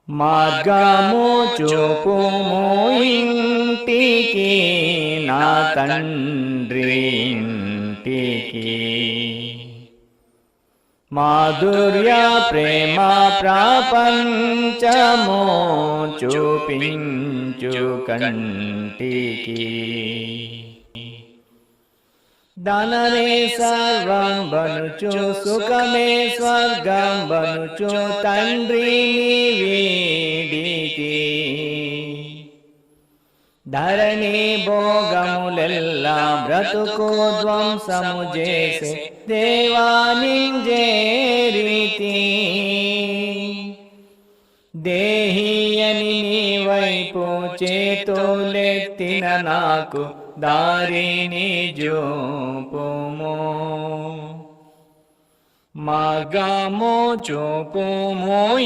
మార్గము చూపుము ఇంటికి నా తండ్రి ఇంటికి. మాధుర్య ప్రేమ ప్రపంచము చూపించు కంటికి. ధనమే సర్వం బనుచు సుఖమే స్వర్గం బనుచు తండ్రిని వీడితి. ధరణి భోగములెల్లా బ్రతుకు ధ్వంసము చేసే దేవాని చేరితి. దేహియని నీ వైపు చేతులెత్తిన నాకు దారిని చూపుము. మార్గము చూపుము